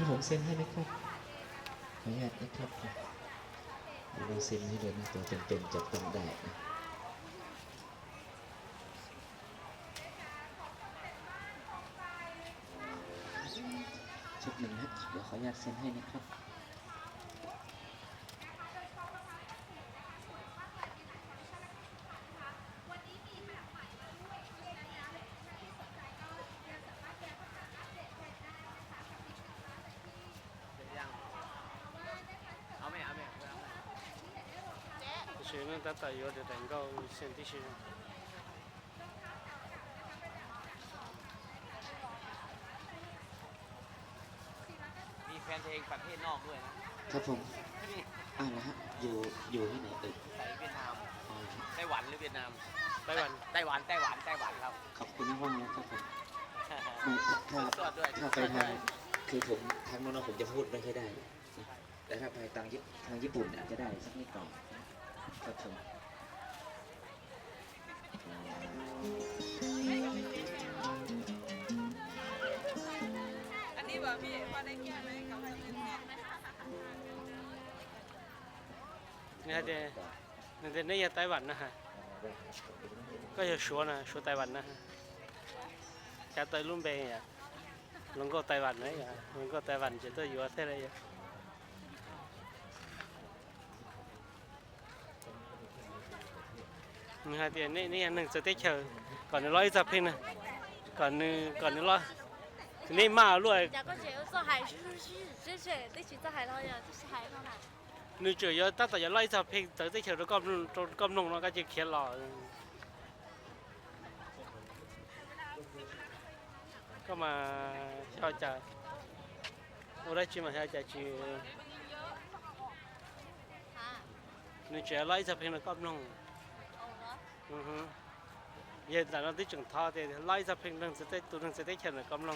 ผมเซ็นให้นะครับขออนุญาตนะครับเดี๋ยวเราเซ็นให้เลยนะตัวเป็นๆจับต้องได้นะชุดหนึ่งนะเดี๋ยวขออนุญาตเซ็นให้นะครับ学生他导游的能够选地区。มีแฟนเพลงประเทศนอกด้วยนะครับ ผมอ้าวนะฮะอยู่ที่ไหนใส่เวียดนาม อ๋อ ไต้หวันหรือเวียดนาม ไต้หวัน ไต้หวันครับ ขอบคุณมากๆนะครับผมถ้า ตรวจด้วย ถ้าไปทางคือผมทางโน้นผมจะพูดไม่ค่อยได้นะแต่ถ้าไปทางญี่ปุ่นอาจจะได้สักนิดหน่อยครับผมอันนี้แบบพี่ว่าได้แก้ไหมกับอะไรเนี่ย 那也台湾呢哈，ก็จะชัวนะชัวไต้หวันนะฮะจะไต้ลุ่มเบงอ่ะลงก็ไต้หวันนะอย่าลงก็ไต้หวันจะต้องอยู่อะไรเลยอ่ะนี่ฮะเดี๋ยวนี่อันหนึ่งสเต็กเชอร์ก่อนร้อยจับเพลงนะก่อนร้อยนี่มาด้วย 两个姐又做海是这是这去做海捞呀，这是海捞海。นึกเจอเยอะตั้งแต่จะร้อยจับเพลงแต่ที่เชอร์ก็ลงแล้วก็จะเขียนหล่อก็มาชอบจะ我来去嘛，下家去，你只要来一只平的搞弄，哼，也然后得整套的，来一只平能是在都能是在钱的搞弄。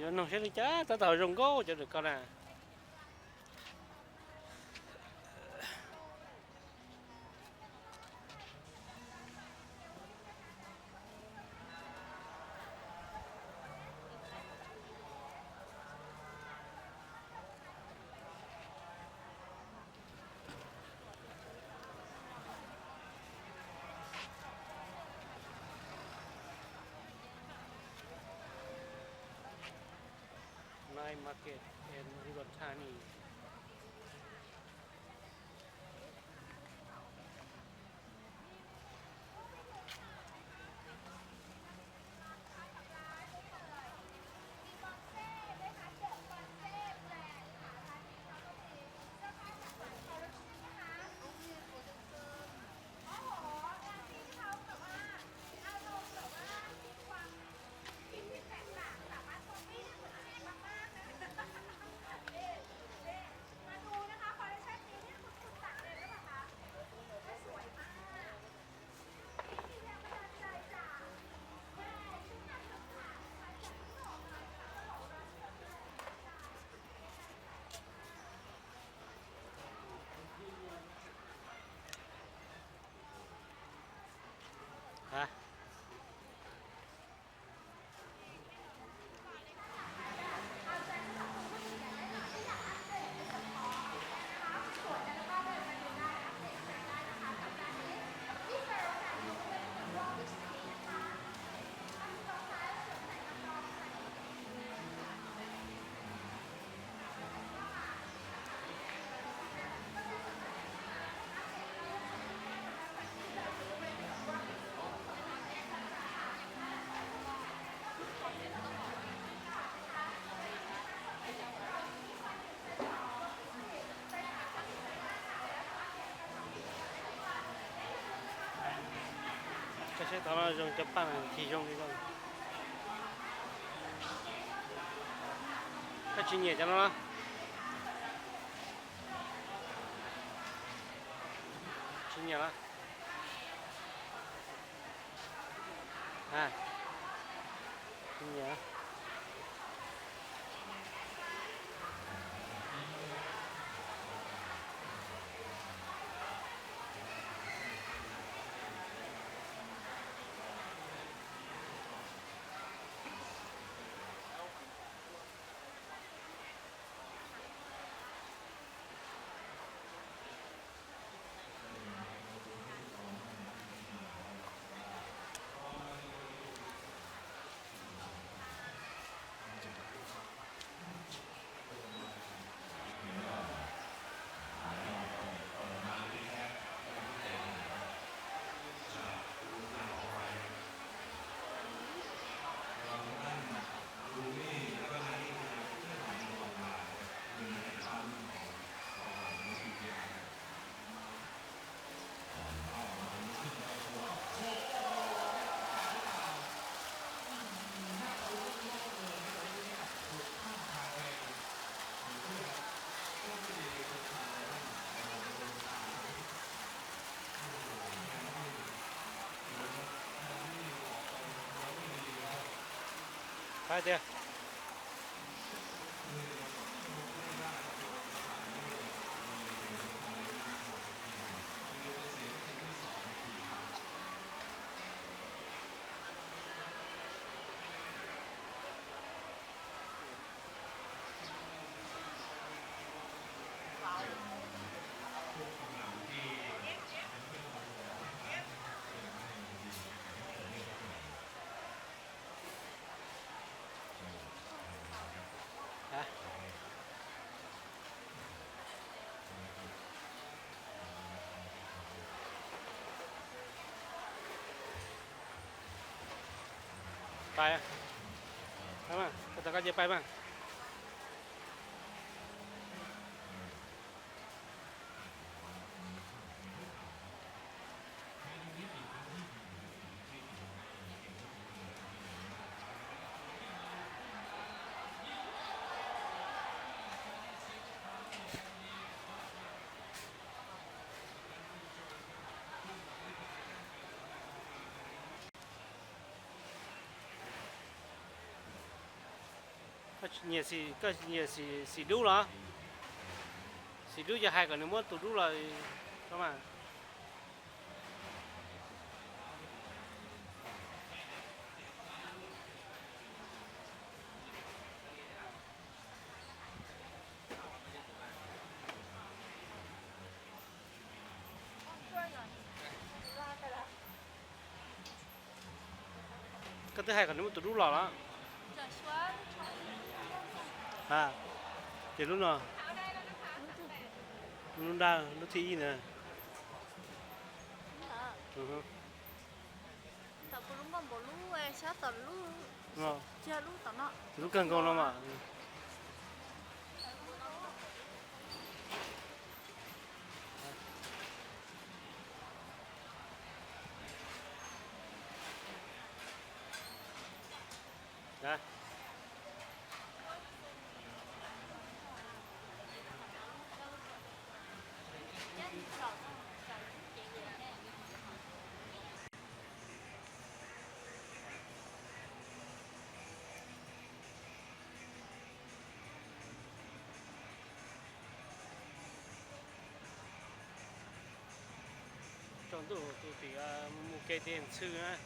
giờ nó sẽ đi chá ta tàu rồng gỗ cho được con à Night Market in อุดรธานีฮะก็ใช้ตอนเราจงจะปั้นที่ช่องนี้ก็他今年讲了吗？今年了。哎，今年。快点！来。ไปมาก็ตะกันจะไปบ้างก็เนี่ยสิดูเหรอสิดูจะให้กันนึกว่าตัวดูเลยเข้ามาก็จะให้กันนึกว่าตัวดูเหรอแล้วà thì lúc nào lúc đang lúc thi nè tập lúc mà bộ lúc ấy sát tập lúc ngon chưa lúc tập nọ lúc cần con lắm à Dạ. Trong tủ thì một cái tiền sư á